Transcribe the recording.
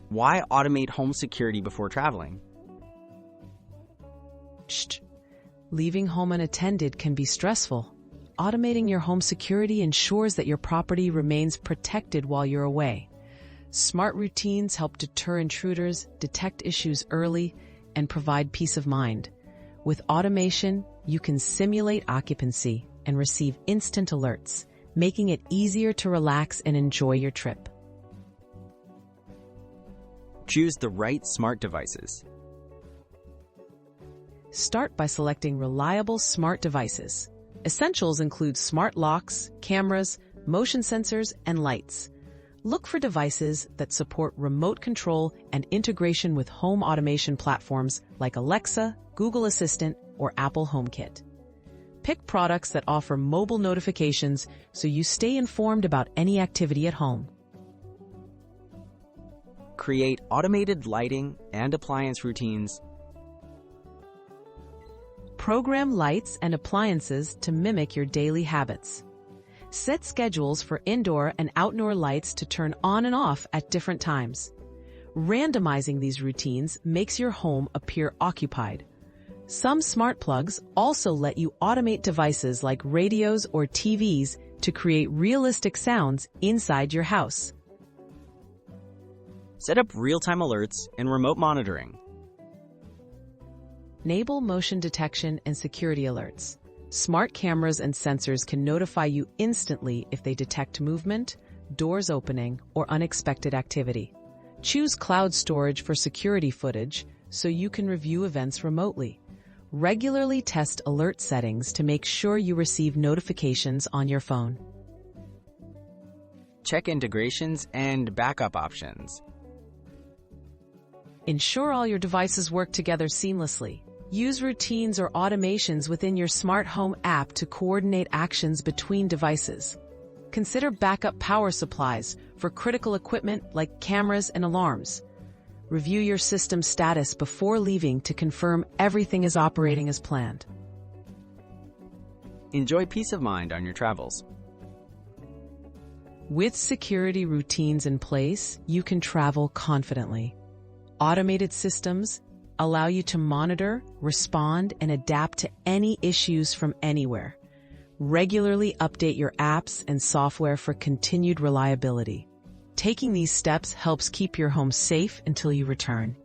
Why automate home security before traveling? Shh. Leaving home unattended can be stressful. Automating your home security ensures that your property remains protected while you're away. Smart routines help deter intruders, detect issues early, and provide peace of mind. With automation, you can simulate occupancy and receive instant alerts, making it easier to relax and enjoy your trip. Choose the right smart devices. Start by selecting reliable smart devices. Essentials include smart locks, cameras, motion sensors, and lights. Look for devices that support remote control and integration with home automation platforms like Alexa, Google Assistant, or Apple HomeKit. Pick products that offer mobile notifications so you stay informed about any activity at home. Create automated lighting and appliance routines. Program lights and appliances to mimic your daily habits. Set schedules for indoor and outdoor lights to turn on and off at different times. Randomizing these routines makes your home appear occupied. Some smart plugs also let you automate devices like radios or TVs to create realistic sounds inside your house. Set up real-time alerts and remote monitoring. Enable motion detection and security alerts. Smart cameras and sensors can notify you instantly if they detect movement, doors opening, or unexpected activity. Choose cloud storage for security footage so you can review events remotely. Regularly test alert settings to make sure you receive notifications on your phone. Check integrations and backup options. Ensure all your devices work together seamlessly. Use routines or automations within your smart home app to coordinate actions between devices. Consider backup power supplies for critical equipment like cameras and alarms. Review your system status before leaving to confirm everything is operating as planned. Enjoy peace of mind on your travels. With security routines in place, you can travel confidently. Automated systems allow you to monitor, respond, and adapt to any issues from anywhere. Regularly update your apps and software for continued reliability. Taking these steps helps keep your home safe until you return.